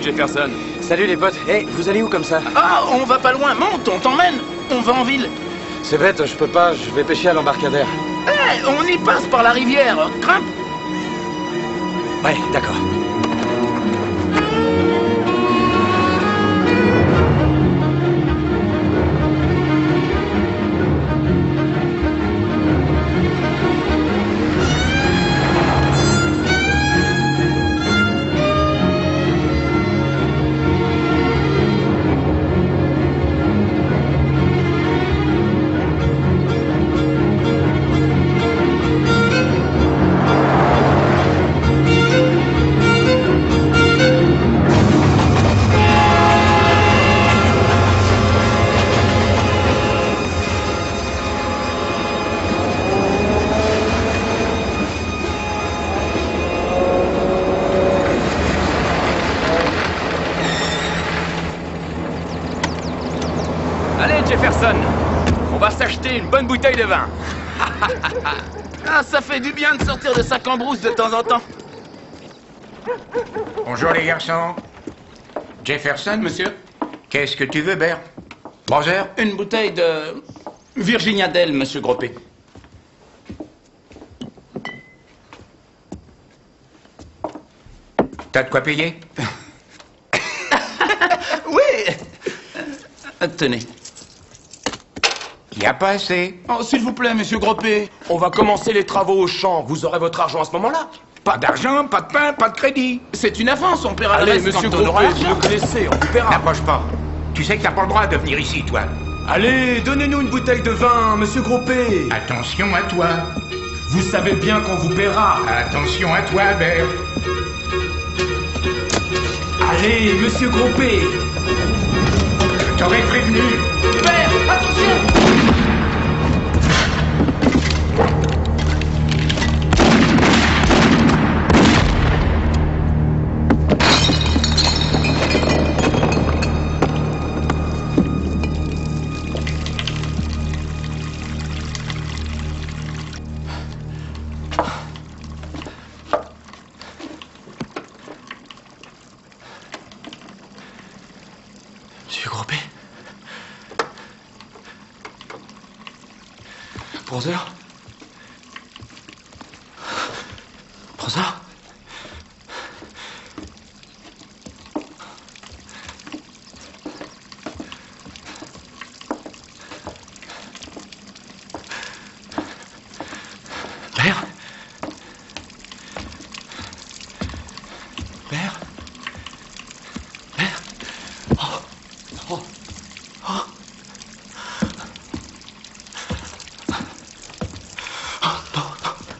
Jefferson. Salut les potes. Hey, vous allez où comme ça? Ah, on va pas loin, monte, on t'emmène. On va en ville. C'est bête, je peux pas, je vais pêcher à l'embarcadère. Eh, on y passe par la rivière, grimpe. Ouais, d'accord. Allez, Jefferson, on va s'acheter une bonne bouteille de vin. Ah, ça fait du bien de sortir de sa cambrousse de temps en temps. Bonjour les garçons. Jefferson, monsieur. Qu'est-ce que tu veux, Bert? Brother? Une bouteille de Virginia Dell, monsieur Groppé. T'as de quoi payer? Oui. Tenez. Y a pas assez. Oh, s'il vous plaît, monsieur Groppé. On va commencer les travaux au champ. Vous aurez votre argent à ce moment-là. Pas d'argent, pas de pain, pas de crédit. C'est une avance, on paiera le Allez, reste monsieur quand on aura Groppé, vous l'argent. me connaissez, on vous paiera. N'approche pas. Tu sais que t'as pas le droit de venir ici, toi. Allez, donnez-nous une bouteille de vin, monsieur Groppé. Attention à toi. Vous savez bien qu'on vous paiera. Attention à toi, Bert. Allez, monsieur Groppé. Je t'aurais prévenu. Père, attention. Monsieur Groppé? Brother? Brother? Père? Père? Père? Oh! Oh! Oh! Oh, non, non, non.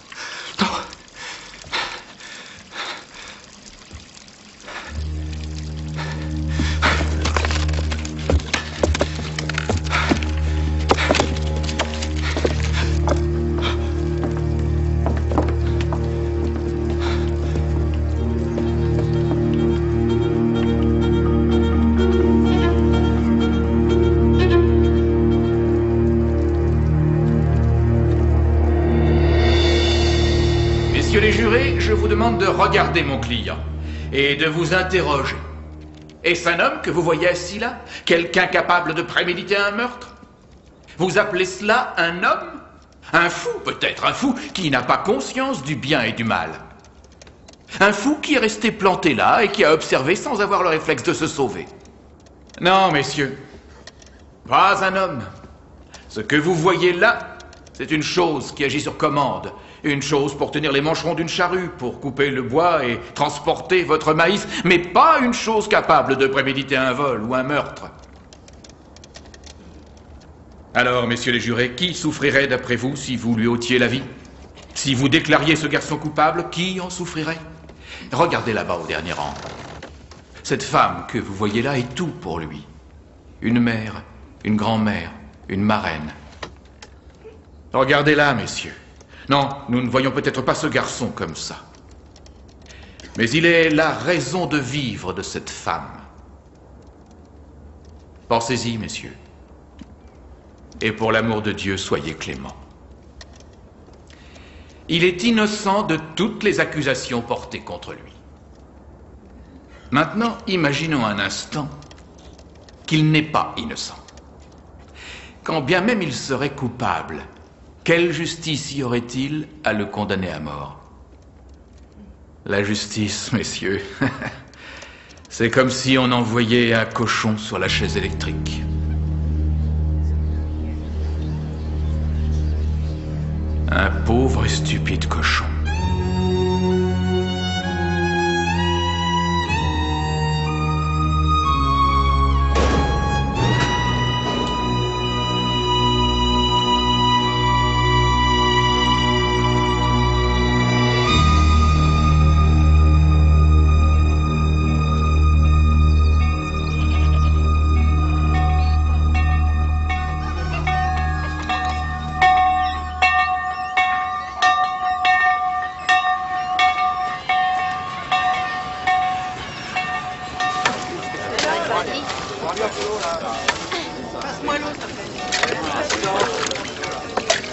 Messieurs les jurés, je vous demande de regarder mon client et de vous interroger. Est-ce un homme que vous voyez assis là? Quelqu'un capable de préméditer un meurtre? Vous appelez cela un homme? Un fou peut-être, un fou qui n'a pas conscience du bien et du mal. Un fou qui est resté planté là et qui a observé sans avoir le réflexe de se sauver. Non, messieurs, pas un homme. Ce que vous voyez là, c'est une chose qui agit sur commande. Une chose pour tenir les mancherons d'une charrue, pour couper le bois et transporter votre maïs, mais pas une chose capable de préméditer un vol ou un meurtre. Alors, messieurs les jurés, qui souffrirait d'après vous si vous lui ôtiez la vie? Si vous déclariez ce garçon coupable, qui en souffrirait? Regardez là-bas au dernier rang. Cette femme que vous voyez là est tout pour lui. Une mère, une grand-mère, une marraine. Regardez là, messieurs. Non, nous ne voyons peut-être pas ce garçon comme ça. Mais il est la raison de vivre de cette femme. Pensez-y, messieurs. Et pour l'amour de Dieu, soyez cléments. Il est innocent de toutes les accusations portées contre lui. Maintenant, imaginons un instant qu'il n'est pas innocent. Quand bien même il serait coupable, quelle justice y aurait-il à le condamner à mort? La justice, messieurs, c'est comme si on envoyait un cochon sur la chaise électrique. Un pauvre et stupide cochon.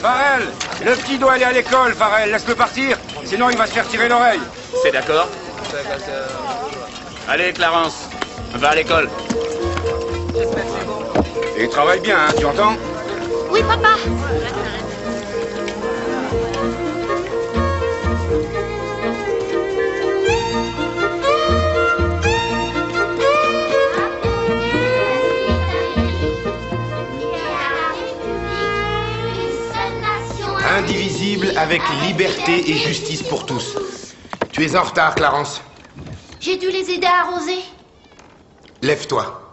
Farrell, le petit doit aller à l'école, Farrell. Laisse-le partir, sinon il va se faire tirer l'oreille. C'est d'accord? Allez, Clarence, va à l'école. Et il travaille bien, hein, tu entends? Oui, papa. Indivisible avec liberté et justice pour tous. Tu es en retard, Clarence. J'ai dû les aider à arroser. Lève-toi.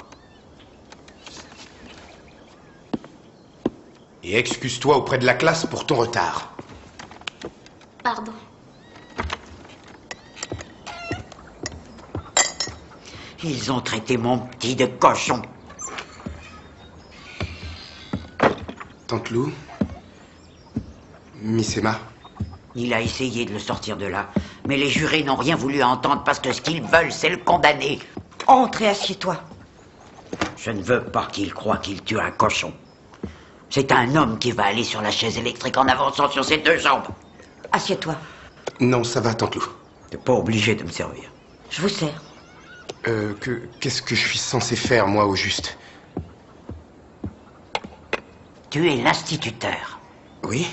Et excuse-toi auprès de la classe pour ton retard. Pardon. Ils ont traité mon petit de cochon. Tante Lou, Miss Emma. Il a essayé de le sortir de là, mais les jurés n'ont rien voulu entendre parce que ce qu'ils veulent, c'est le condamner. Entre et assieds-toi. Je ne veux pas qu'il croie qu'il tue un cochon. C'est un homme qui va aller sur la chaise électrique en avançant sur ses deux jambes. Assieds-toi. Non, ça va, Tante Lou. T'es pas obligé de me servir. Je vous sers. Qu'est-ce que je suis censé faire, moi, au juste? Tu es l'instituteur. Oui?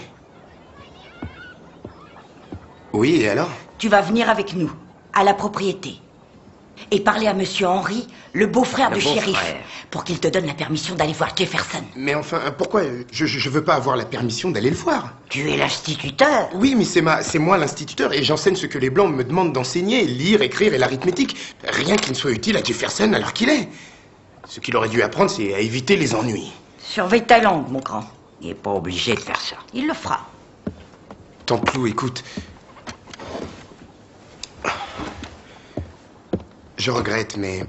Oui, et alors? Tu vas venir avec nous, à la propriété, et parler à Monsieur Henry, le beau-frère du shérif, pour qu'il te donne la permission d'aller voir Jefferson. Mais enfin, pourquoi? Je veux pas avoir la permission d'aller le voir. Tu es l'instituteur? Oui, Miss Emma, c'est moi l'instituteur, et j'enseigne ce que les Blancs me demandent d'enseigner, lire, écrire et l'arithmétique. Rien qui ne soit utile à Jefferson à l'heure qu'il est. Ce qu'il aurait dû apprendre, c'est à éviter les ennuis. Surveille ta langue, mon grand. Il n'est pas obligé de faire ça. Il le fera. Tante Lou, écoute. Je regrette, mais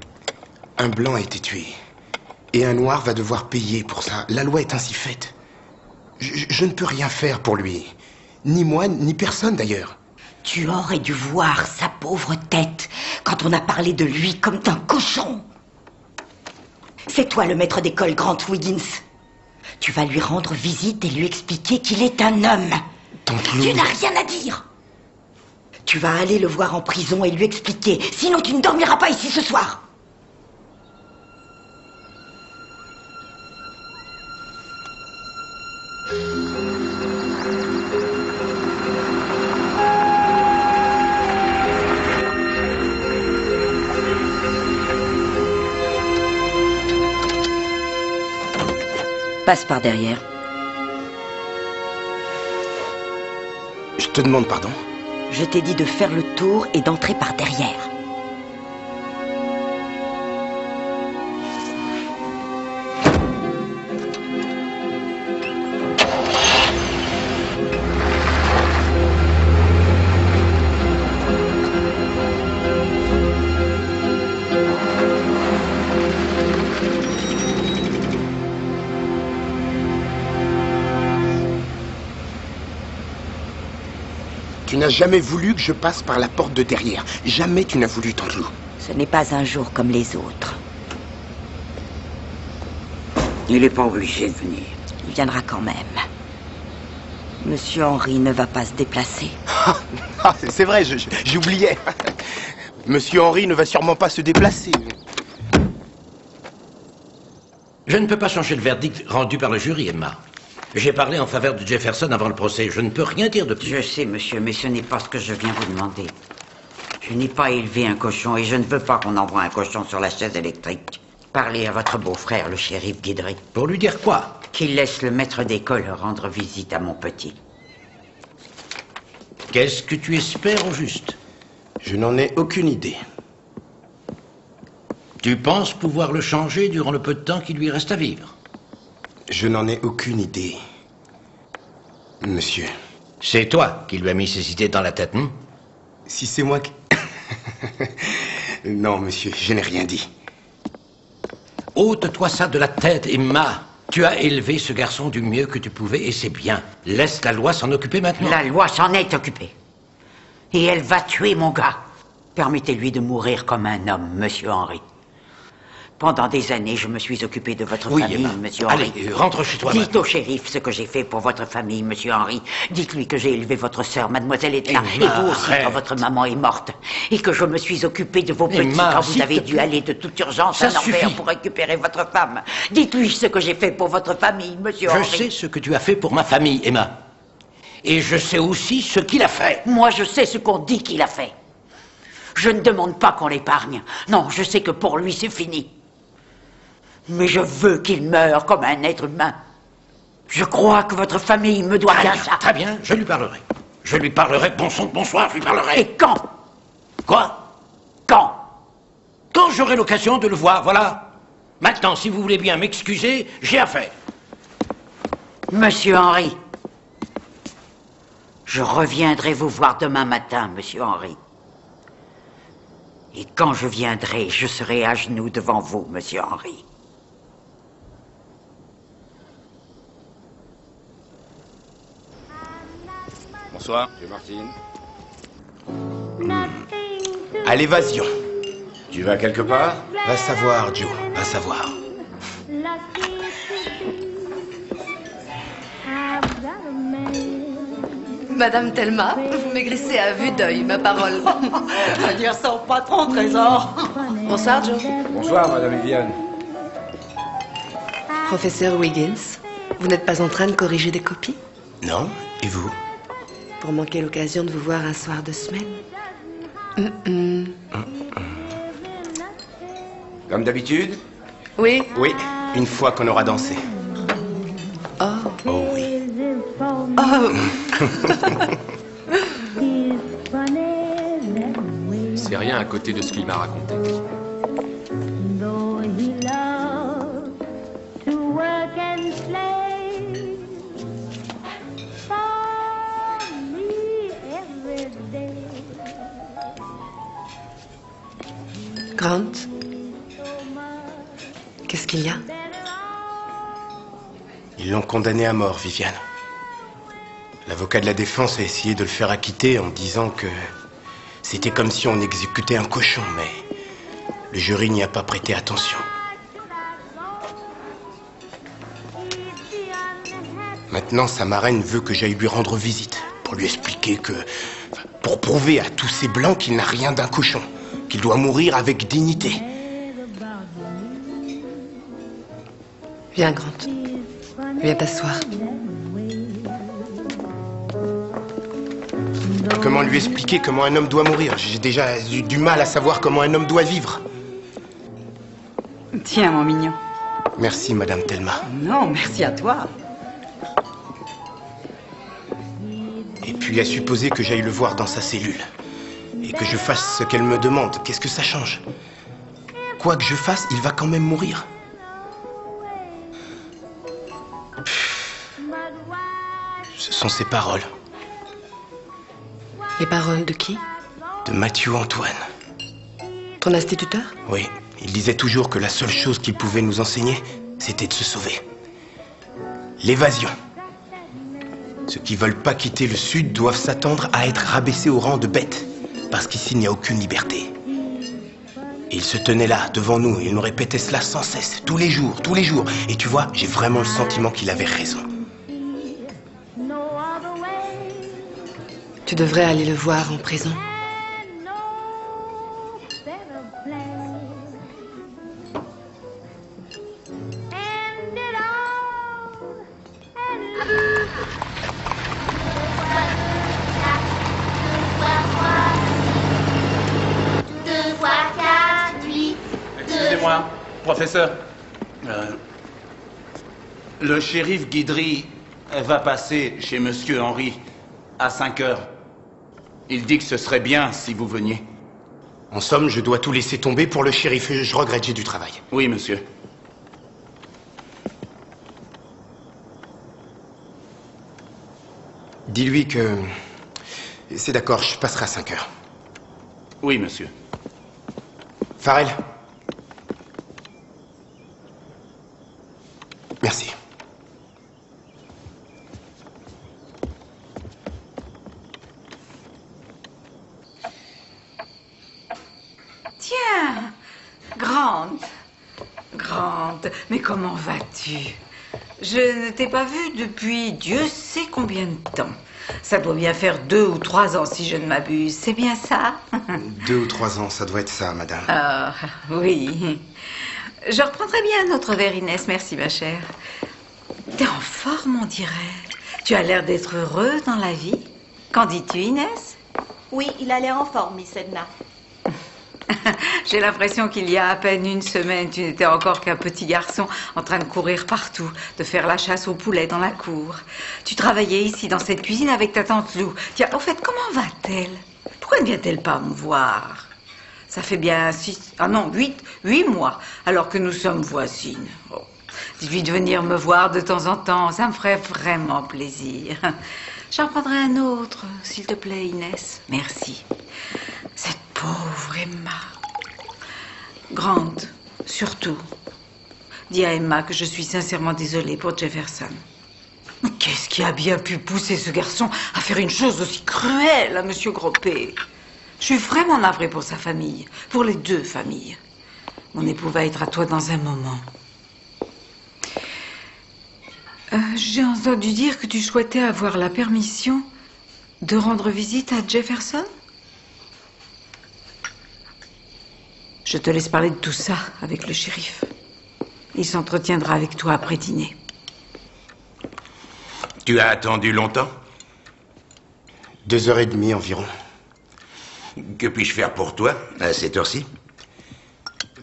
un blanc a été tué. Et un noir va devoir payer pour ça. La loi est ainsi faite. Je ne peux rien faire pour lui. Ni moi, ni personne d'ailleurs. Tu aurais dû voir sa pauvre tête quand on a parlé de lui comme d'un cochon. C'est toi le maître d'école, Grant Wiggins. Tu vas lui rendre visite et lui expliquer qu'il est un homme. Tante Lou... Tu n'as rien à dire. Tu vas aller le voir en prison et lui expliquer. Sinon, tu ne dormiras pas ici ce soir. Passe par derrière. Je te demande pardon. Je t'ai dit de faire le tour et d'entrer par derrière. Tu n'as jamais voulu que je passe par la porte de derrière. Jamais tu n'as voulu, Tante Lou. Ce n'est pas un jour comme les autres. Il n'est pas obligé de venir. Il viendra quand même. Monsieur Henry ne va pas se déplacer. C'est vrai, j'oubliais. Monsieur Henry ne va sûrement pas se déplacer. Je ne peux pas changer le verdict rendu par le jury, Emma. J'ai parlé en faveur de Jefferson avant le procès. Je ne peux rien dire de plus. Je sais, monsieur, mais ce n'est pas ce que je viens vous demander. Je n'ai pas élevé un cochon et je ne veux pas qu'on envoie un cochon sur la chaise électrique. Parlez à votre beau-frère, le shérif Guidry. Pour lui dire quoi? Qu'il laisse le maître d'école rendre visite à mon petit. Qu'est-ce que tu espères au juste? Je n'en ai aucune idée. Tu penses pouvoir le changer durant le peu de temps qui lui reste à vivre? Je n'en ai aucune idée. Monsieur. C'est toi qui lui as mis ces idées dans la tête, non? Si c'est moi qui... Non, monsieur, je n'ai rien dit. Ôte-toi ça de la tête, Emma. Tu as élevé ce garçon du mieux que tu pouvais et c'est bien. Laisse la loi s'en occuper maintenant. La loi s'en est occupée. Et elle va tuer mon gars. Permettez-lui de mourir comme un homme, monsieur Henry. Pendant des années, je me suis occupé de votre famille, Emma. monsieur Henry. Allez, rentre chez toi. Dites au shérif ce que j'ai fait pour votre famille, monsieur Henry. Dites-lui que j'ai élevé votre sœur, mademoiselle Edna, Emma, et vous aussi arrête. quand votre maman est morte. Et que je me suis occupé de vos petits Emma, quand vous s'il avez te dû plaît. aller de toute urgence Ça à Norbert suffit. pour récupérer votre femme. Dites-lui ce que j'ai fait pour votre famille, monsieur Je Henry. sais ce que tu as fait pour ma famille, Emma. Et je sais aussi ce qu'il a fait. Moi, je sais ce qu'on dit qu'il a fait. Je ne demande pas qu'on l'épargne. Non, je sais que pour lui, c'est fini. Mais je veux qu'il meure comme un être humain. Je crois que votre famille me doit bien ça. Très bien, je lui parlerai. Je lui parlerai, bon sang de bonsoir, je lui parlerai. Et quand? Quoi? Quand? Quand j'aurai l'occasion de le voir, voilà. Maintenant, si vous voulez bien m'excuser, j'ai affaire. Monsieur Henry. Je reviendrai vous voir demain matin, monsieur Henry. Et quand je viendrai, je serai à genoux devant vous, monsieur Henry. Bonsoir. Martine. À l'évasion. Tu vas quelque part? Va savoir, Joe, va savoir. Madame Thelma, vous maigrissez à vue d'œil, ma parole. Va dire ça au patron, Trésor. Bonsoir, Joe. Bonsoir, Madame Viviane. Professeur Wiggins, vous n'êtes pas en train de corriger des copies? Non? Et vous? Pour manquer l'occasion de vous voir un soir de semaine. Comme d'habitude? Oui. Oui, une fois qu'on aura dansé. Oh. Oh oui. Oh. C'est rien à côté de ce qu'il m'a raconté. Grant, qu'est-ce qu'il y a? Ils l'ont condamné à mort, Viviane. L'avocat de la défense a essayé de le faire acquitter en disant que c'était comme si on exécutait un cochon, mais le jury n'y a pas prêté attention. Maintenant, sa marraine veut que j'aille lui rendre visite pour lui expliquer que... pour prouver à tous ces blancs qu'il n'a rien d'un cochon, qu'il doit mourir avec dignité. Viens, Grant. Viens t'asseoir. Comment lui expliquer comment un homme doit mourir? J'ai déjà du mal à savoir comment un homme doit vivre. Tiens, mon mignon. Merci, Madame Thelma. Non, merci à toi. Et puis à supposer que j'aille le voir dans sa cellule et que je fasse ce qu'elle me demande, qu'est-ce que ça change? Quoi que je fasse, il va quand même mourir. Ce sont ses paroles. Les paroles de qui? De Mathieu Antoine. Ton instituteur? Oui, il disait toujours que la seule chose qu'il pouvait nous enseigner, c'était de se sauver. L'évasion. Ceux qui veulent pas quitter le Sud doivent s'attendre à être rabaissés au rang de bêtes, parce qu'ici il n'y a aucune liberté. Et il se tenait là, devant nous, et il nous répétait cela sans cesse, tous les jours, tous les jours. Et tu vois, j'ai vraiment le sentiment qu'il avait raison. Tu devrais aller le voir en prison. Professeur, le shérif Guidry va passer chez Monsieur Henry à 5 heures. Il dit que ce serait bien si vous veniez. En somme, je dois tout laisser tomber pour le shérif. Je regrette, j'ai du travail. Oui, monsieur. Dis-lui que... C'est d'accord, je passerai à 5 heures. Oui, monsieur. Farrell. Merci. Tiens, Grande, mais comment vas-tu? Je ne t'ai pas vue depuis Dieu sait combien de temps. Ça doit bien faire 2 ou 3 ans, si je ne m'abuse. C'est bien ça? 2 ou 3 ans, ça doit être ça, madame. Ah, oui. Je reprendrai bien un autre verre, Inès. Merci, ma chère. T'es en forme, on dirait. Tu as l'air d'être heureuse dans la vie. Qu'en dis-tu, Inès? Oui, il a l'air en forme, Miss Edna. J'ai l'impression qu'il y a à peine une semaine, tu n'étais encore qu'un petit garçon en train de courir partout, de faire la chasse aux poulets dans la cour. Tu travaillais ici dans cette cuisine avec ta tante Lou. Tiens, au fait, comment va-t-elle? Pourquoi ne vient-elle pas me voir? Ça fait bien 8 mois, alors que nous sommes voisines. Oh. Dis-lui de venir me voir de temps en temps, ça me ferait vraiment plaisir. J'en prendrai un autre, s'il te plaît, Inès. Merci. Cette pauvre Emma. Grande, surtout. Dis à Emma que je suis sincèrement désolée pour Jefferson. Mais qu'est-ce qui a bien pu pousser ce garçon à faire une chose aussi cruelle à Monsieur Gropé? Je suis vraiment navrée pour sa famille, pour les 2 familles. Mon époux va être à toi dans un moment. J'ai entendu dire que tu souhaitais avoir la permission de rendre visite à Jefferson? Je te laisse parler de tout ça avec le shérif. Il s'entretiendra avec toi après dîner. Tu as attendu longtemps? 2h30 environ. Que puis-je faire pour toi, à cette heure-ci?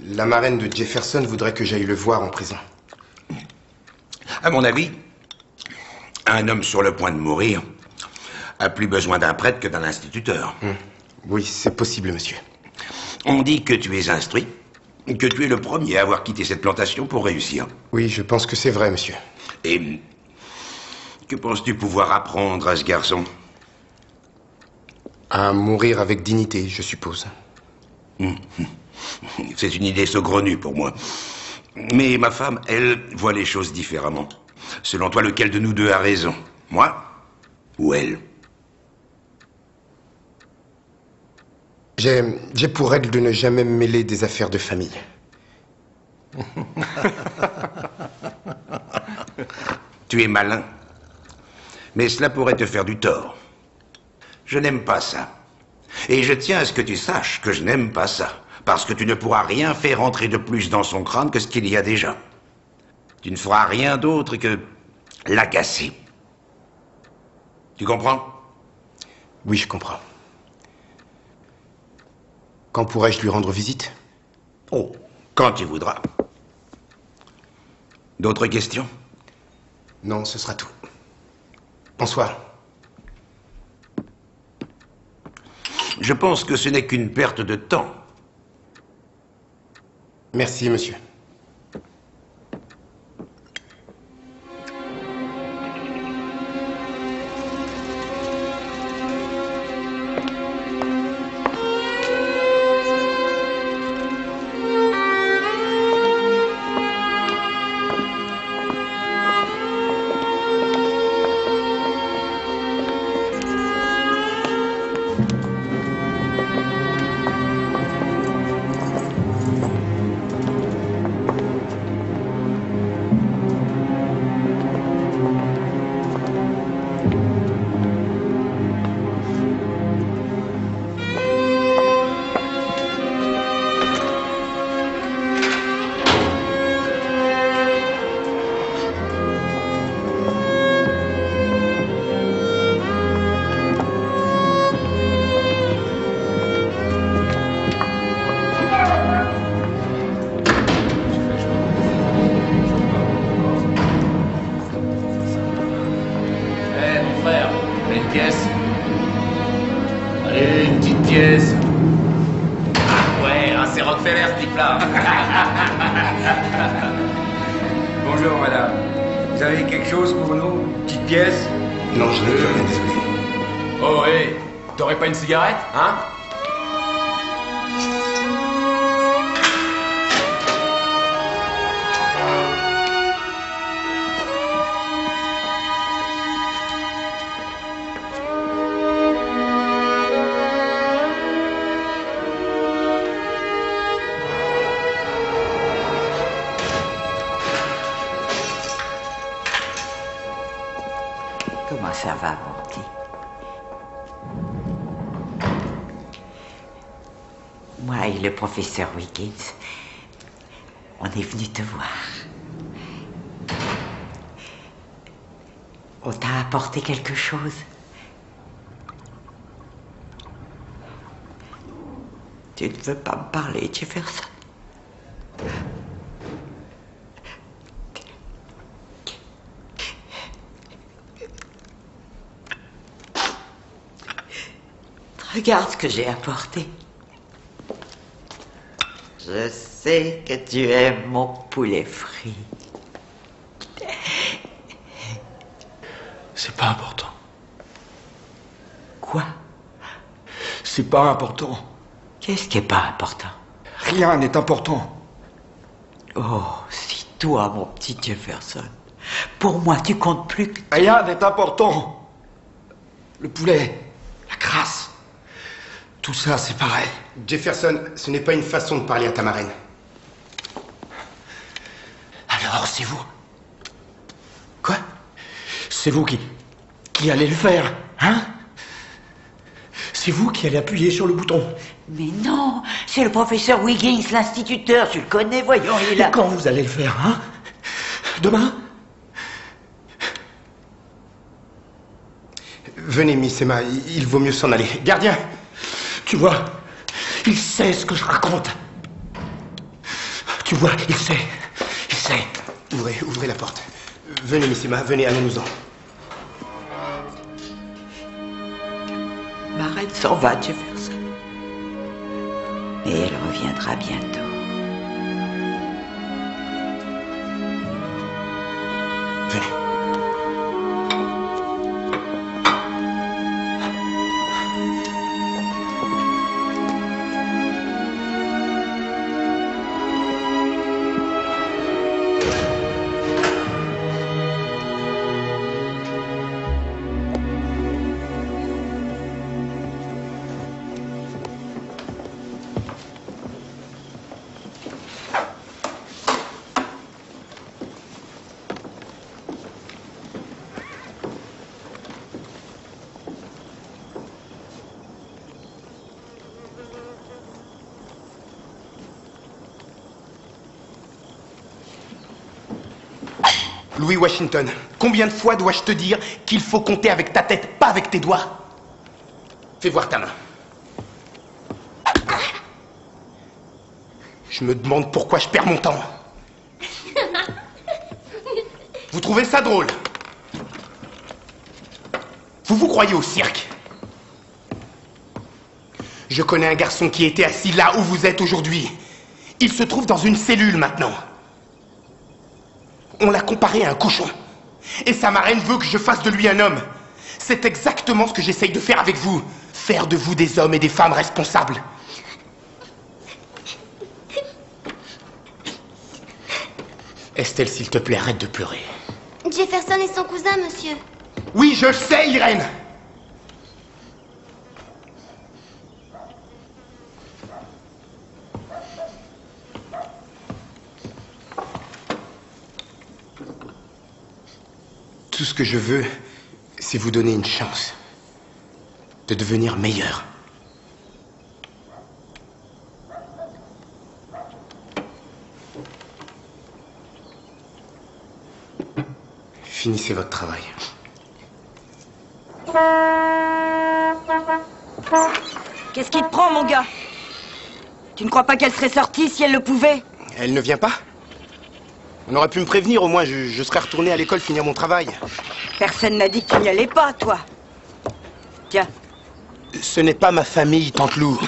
La marraine de Jefferson voudrait que j'aille le voir en prison. À mon avis, un homme sur le point de mourir a plus besoin d'un prêtre que d'un instituteur. Oui, c'est possible, monsieur. On dit que tu es instruit, que tu es le premier à avoir quitté cette plantation pour réussir. Oui, je pense que c'est vrai, monsieur. Et que penses-tu pouvoir apprendre à ce garçon? À mourir avec dignité, je suppose. C'est une idée saugrenue pour moi. Mais ma femme, elle, voit les choses différemment. Selon toi, lequel de nous 2 a raison? Moi ou elle? J'ai pour règle de ne jamais me mêler des affaires de famille. Tu es malin. Mais cela pourrait te faire du tort. Je n'aime pas ça. Et je tiens à ce que tu saches que je n'aime pas ça. Parce que tu ne pourras rien faire entrer de plus dans son crâne que ce qu'il y a déjà. Tu ne feras rien d'autre que l'agacer. Tu comprends? Oui, je comprends. Quand pourrais-je lui rendre visite? Oh, quand tu voudras. D'autres questions? Non, ce sera tout. Bonsoir. Je pense que ce n'est qu'une perte de temps. Merci, monsieur. pièce. Ah ouais, hein, c'est Rockefeller ce type-là. Bonjour, madame. Vous avez quelque chose pour nous? Petite pièce? Non, je n'ai plus rien, désolé. Oh, hé, t'aurais pas une cigarette, hein? Comment ça va, mon petit? Moi et le professeur Wiggins, on est venu te voir. On t'a apporté quelque chose? Tu ne veux pas me parler, Jefferson? Regarde ce que j'ai apporté. Je sais que tu aimes mon poulet frit. C'est pas important. Quoi? C'est pas important. Qu'est-ce qui est pas important? Rien n'est important. Oh, si toi, mon petit Jefferson, pour moi, tu comptes plus que... Rien n'est important. Le poulet, la crasse, tout ça, c'est pareil. Jefferson, ce n'est pas une façon de parler à ta marraine. Alors, c'est vous. Quoi? C'est vous qui allez le faire, hein? C'est vous qui allez appuyer sur le bouton. Mais non, c'est le professeur Wiggins, l'instituteur, tu le connais, voyons, il a... Et quand vous allez le faire, hein? Demain? Venez, Miss Emma, il vaut mieux s'en aller. Gardien! Tu vois, il sait ce que je raconte. Tu vois, il sait. Il sait. Ouvrez la porte. Venez, Miss Emma, venez, allons-nous-en. Marraine s'en va, Jefferson. Mais elle reviendra bientôt. Venez. Louis Washington, combien de fois dois-je te dire qu'il faut compter avec ta tête, pas avec tes doigts? Fais voir ta main. Je me demande pourquoi je perds mon temps. Vous trouvez ça drôle? Vous vous croyez au cirque? Je connais un garçon qui était assis là où vous êtes aujourd'hui. Il se trouve dans une cellule maintenant. On l'a comparé à un cochon. Et sa marraine veut que je fasse de lui un homme. C'est exactement ce que j'essaye de faire avec vous. Faire de vous des hommes et des femmes responsables. Estelle, s'il te plaît, arrête de pleurer. Jefferson est son cousin, monsieur. Oui, je le sais, Irène. Tout ce que je veux, c'est vous donner une chance de devenir meilleur. Finissez votre travail. Qu'est-ce qui te prend, mon gars? Tu ne crois pas qu'elle serait sortie si elle le pouvait? Elle ne vient pas? On aurait pu me prévenir, au moins je serais retourné à l'école finir mon travail. Personne n'a dit que tu n'y allais pas, toi. Tiens, Ce n'est pas ma famille, tante Lou.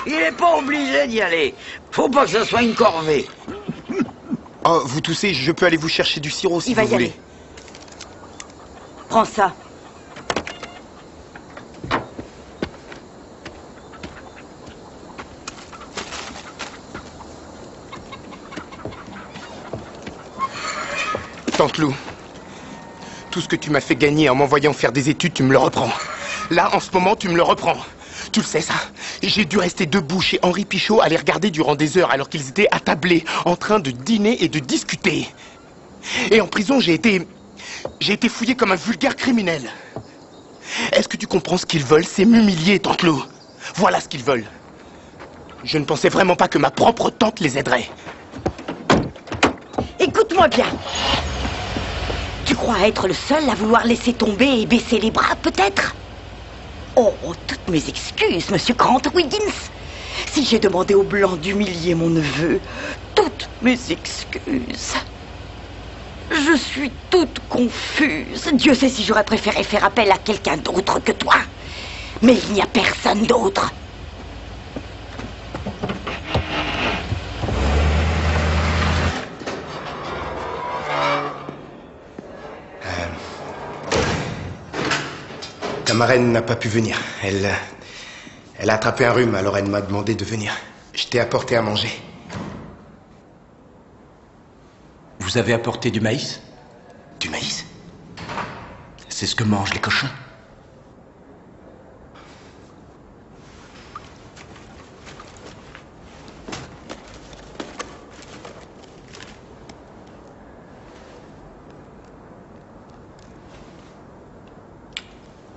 Il n'est pas obligé d'y aller. Faut pas que ce soit une corvée. Oh, vous toussez, je peux aller vous chercher du sirop si Il va vous y voulez. aller. Prends ça. Tante Lou, tout ce que tu m'as fait gagner en m'envoyant faire des études, tu me le reprends. Là, en ce moment, tu me le reprends. Tu le sais, ça. J'ai dû rester debout chez Henri Pichot à les regarder durant des heures alors qu'ils étaient attablés, en train de dîner et de discuter. Et en prison, j'ai été fouillé comme un vulgaire criminel. Est-ce que tu comprends ce qu'ils veulent? C'est m'humilier, tante Lou. Voilà ce qu'ils veulent. Je ne pensais vraiment pas que ma propre tante les aiderait. Écoute-moi bien. Tu crois être le seul à vouloir laisser tomber et baisser les bras, peut-être? Oh, toutes mes excuses, monsieur Grant Wiggins. Si j'ai demandé aux Blancs d'humilier mon neveu, toutes mes excuses. Je suis toute confuse. Dieu sait si j'aurais préféré faire appel à quelqu'un d'autre que toi. Mais il n'y a personne d'autre. Ta marraine n'a pas pu venir. Elle a attrapé un rhume, alors elle m'a demandé de venir. Je t'ai apporté à manger. Vous avez apporté du maïs? Du maïs? C'est ce que mangent les cochons.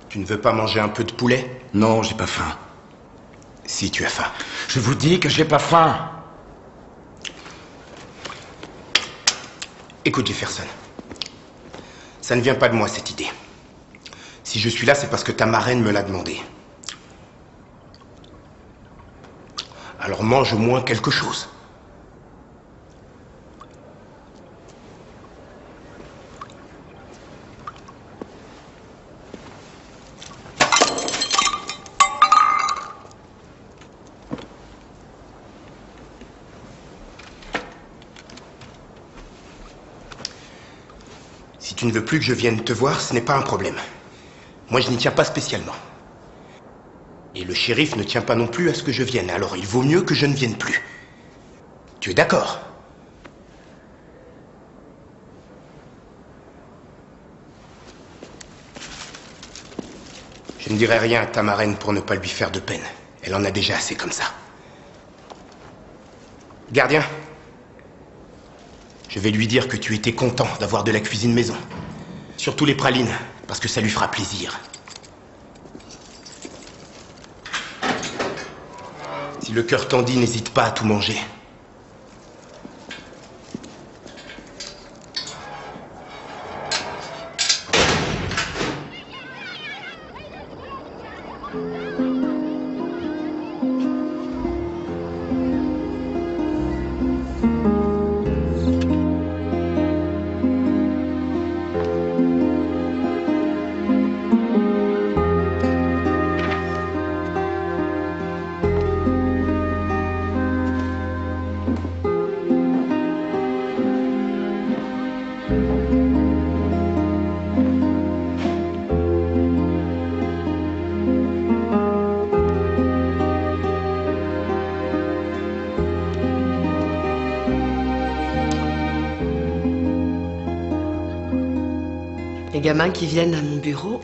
Tu ne veux pas manger un peu de poulet? Non, j'ai pas faim. Si tu as faim. Je vous dis que j'ai pas faim. Écoute, Jefferson. Ça ne vient pas de moi, cette idée. Si je suis là, c'est parce que ta marraine me l'a demandé. Alors mange au moins quelque chose. Si tu ne veux plus que je vienne te voir, ce n'est pas un problème. Moi, je n'y tiens pas spécialement. Et le shérif ne tient pas non plus à ce que je vienne, alors il vaut mieux que je ne vienne plus. Tu es d'accord? Je ne dirai rien à ta marraine pour ne pas lui faire de peine. Elle en a déjà assez comme ça. Gardien, je vais lui dire que tu étais content d'avoir de la cuisine maison. Surtout les pralines, parce que ça lui fera plaisir. Si le cœur t'en dit, n'hésite pas à tout manger. Les gamins qui viennent à mon bureau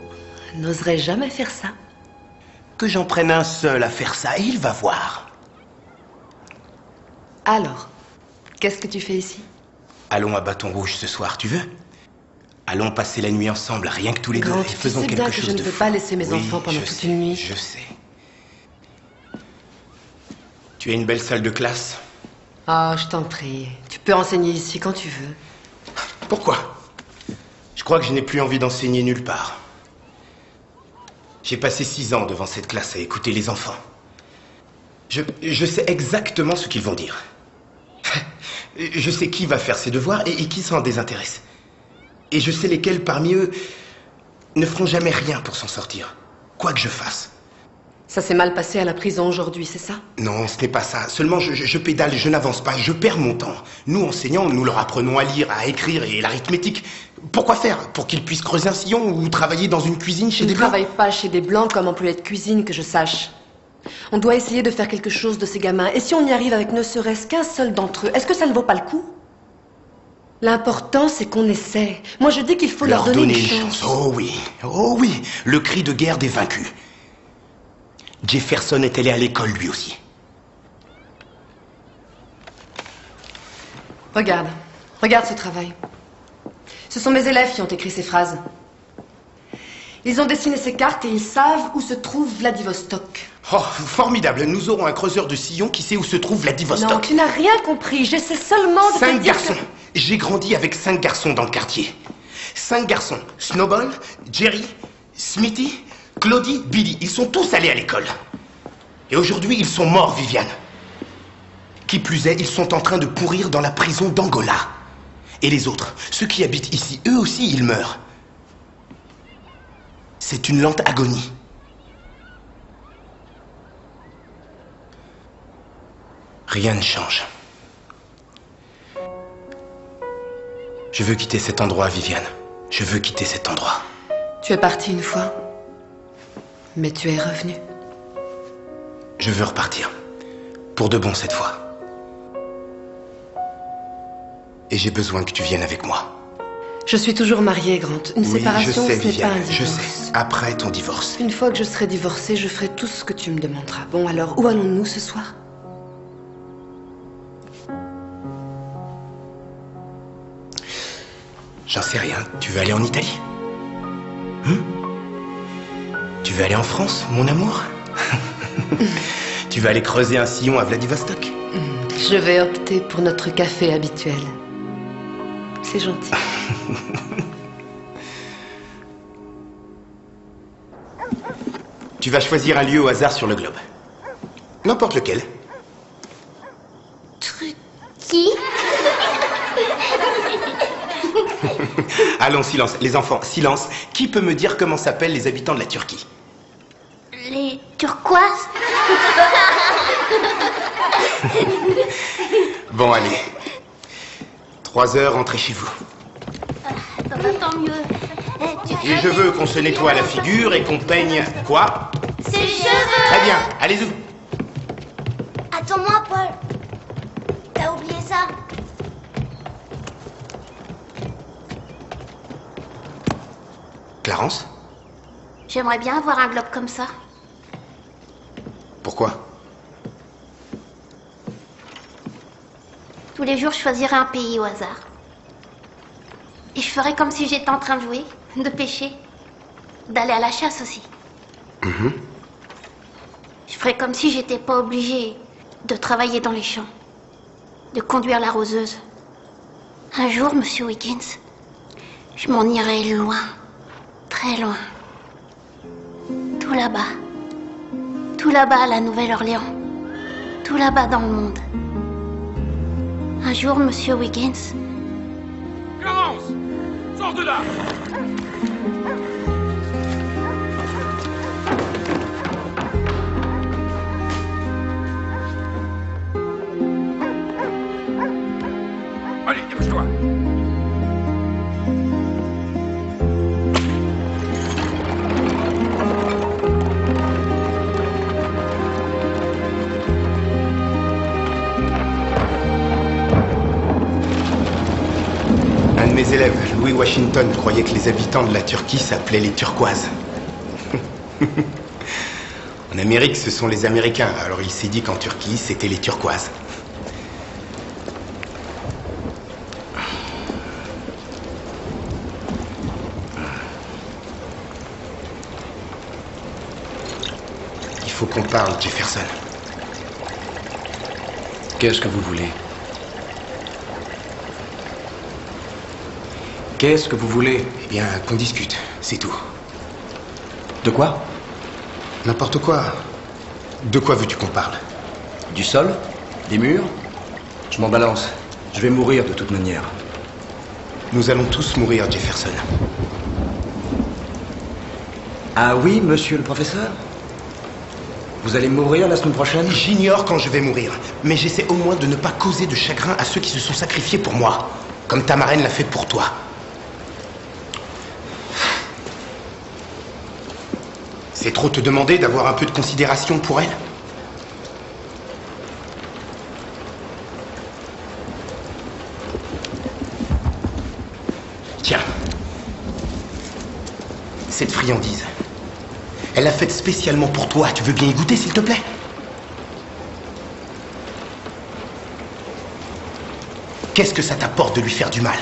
n'oseraient jamais faire ça. Que j'en prenne un seul à faire ça, et il va voir. Alors, qu'est-ce que tu fais ici? Allons à Bâton Rouge ce soir, tu veux? Allons passer la nuit ensemble, rien que tous les deux, et faisons quelque chose de fou. Tu sais bien que je ne peux pas laisser mes enfants pendant toute une nuit. Je sais. Tu as une belle salle de classe? Oh, je t'en prie. Tu peux enseigner ici quand tu veux. Pourquoi? Je crois que je n'ai plus envie d'enseigner nulle part. J'ai passé 6 ans devant cette classe à écouter les enfants. Je sais exactement ce qu'ils vont dire. Je sais qui va faire ses devoirs et qui s'en désintéresse. Et je sais lesquels parmi eux ne feront jamais rien pour s'en sortir. quoi que je fasse. Ça s'est mal passé à la prison aujourd'hui, c'est ça? Non, ce n'est pas ça. Seulement, je pédale, je n'avance pas, je perds mon temps. Nous, enseignants, nous leur apprenons à lire, à écrire et l'arithmétique. Pourquoi faire? Pour qu'ils puissent creuser un sillon ou travailler dans une cuisine chez des blancs? Ils ne travaillent pas chez des blancs comme employés de cuisine, que je sache. On doit essayer de faire quelque chose de ces gamins. Et si on y arrive avec ne serait-ce qu'un seul d'entre eux, est-ce que ça ne vaut pas le coup? L'important, c'est qu'on essaie. Moi, je dis qu'il faut leur donner une chance. Oh oui, le cri de guerre des vaincus. Jefferson est allé à l'école, lui aussi. Regarde ce travail. Ce sont mes élèves qui ont écrit ces phrases. Ils ont dessiné ces cartes et ils savent où se trouve Vladivostok. Oh, formidable. Nous aurons un creuseur de sillon qui sait où se trouve Vladivostok. Non, tu n'as rien compris. J'essaie seulement de te dire 5 garçons. J'ai grandi avec 5 garçons dans le quartier. 5 garçons. Snowball, Jerry, Smithy, Claudie, Billy. Ils sont tous allés à l'école. Et aujourd'hui, ils sont morts, Viviane. Qui plus est, ils sont en train de pourrir dans la prison d'Angola. Et les autres, ceux qui habitent ici, eux aussi, ils meurent. C'est une lente agonie. Rien ne change. Je veux quitter cet endroit, Viviane. Je veux quitter cet endroit. Tu es parti une fois, mais tu es revenu. Je veux repartir. Pour de bon cette fois. Et j'ai besoin que tu viennes avec moi. Je suis toujours mariée, Grant. Une séparation, je sais, ce n'est pas un Viviane, divorce. je sais. Après ton divorce. Une fois que je serai divorcée, je ferai tout ce que tu me demanderas. Bon, alors, où allons-nous ce soir? J'en sais rien. Tu veux aller en Italie? Tu veux aller en France, mon amour? Tu veux aller creuser un sillon à Vladivostok? Je vais opter pour notre café habituel. C'est gentil. Tu vas choisir un lieu au hasard sur le globe. N'importe lequel. Qui? Allons, silence. Les enfants, silence. Qui peut me dire comment s'appellent les habitants de la Turquie? Les turquoises? Bon, allez. 3 heures, rentrez chez vous. Ça va tant mieux. Et je veux qu'on se nettoie la figure et qu'on peigne... Quoi? Ses cheveux! Très bien, allez-y. Attends-moi, Paul. T'as oublié ça? Clarence? J'aimerais bien avoir un globe comme ça. Pourquoi? Tous les jours, je choisirais un pays au hasard. Et je ferais comme si j'étais en train de jouer, de pêcher, d'aller à la chasse aussi. Je ferais comme si j'étais pas obligée de travailler dans les champs, de conduire la roseuse. Un jour, monsieur Wiggins, je m'en irai loin, très loin. Tout là-bas à la Nouvelle-Orléans, tout là-bas dans le monde. Un jour, monsieur Wiggins... Clarence! Sors de là! Allez, dépêche-toi! Mes élèves, Louis Washington, croyaient que les habitants de la Turquie s'appelaient les Turquoises. En Amérique, ce sont les Américains, alors il s'est dit qu'en Turquie, c'était les Turquoises. Il faut qu'on parle, Jefferson. Qu'est-ce que vous voulez? Qu'est-ce que vous voulez? Eh bien, qu'on discute, c'est tout. De quoi? N'importe quoi. De quoi veux-tu qu'on parle? Du sol? Des murs? Je m'en balance. Je vais mourir de toute manière. Nous allons tous mourir, Jefferson. Ah oui, monsieur le professeur? Vous allez mourir la semaine prochaine? J'ignore quand je vais mourir, mais j'essaie au moins de ne pas causer de chagrin à ceux qui se sont sacrifiés pour moi, comme ta marraine l'a fait pour toi. C'est trop te demander d'avoir un peu de considération pour elle? Tiens. Cette friandise. Elle l'a faite spécialement pour toi. Tu veux bien y goûter, s'il te plaît? Qu'est-ce que ça t'apporte de lui faire du mal?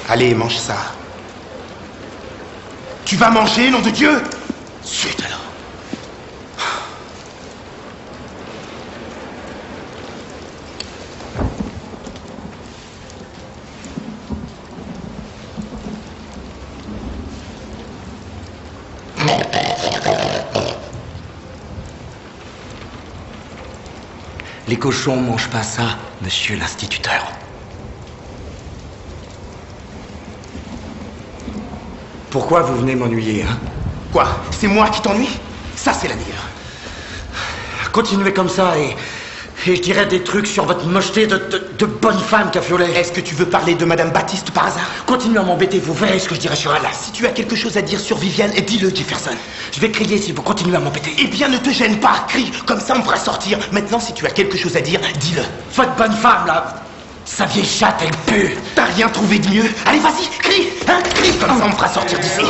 Allez, mange ça. Tu vas manger, nom de Dieu? Chut alors. Les cochons mangent pas ça, monsieur l'instituteur. Pourquoi vous venez m'ennuyer, hein? Quoi? C'est moi qui t'ennuie? Ça, c'est la meilleure. Continuez comme ça et je dirai des trucs sur votre mocheté de bonne femme, Cafiolet. Est-ce que tu veux parler de Madame Baptiste par hasard? Continuez à m'embêter, vous verrez ce que je dirai sur elle. Si tu as quelque chose à dire sur Viviane, dis-le, Jefferson. Je vais crier si vous continuez à m'embêter. Eh bien, ne te gêne pas, crie, comme ça on me fera sortir. Maintenant, si tu as quelque chose à dire, dis-le. Votre bonne femme, là, sa vieille chatte, elle pue. T'as rien trouvé de mieux? Allez, vas-y, crie, hein, crie, comme ça on me fera sortir d'ici.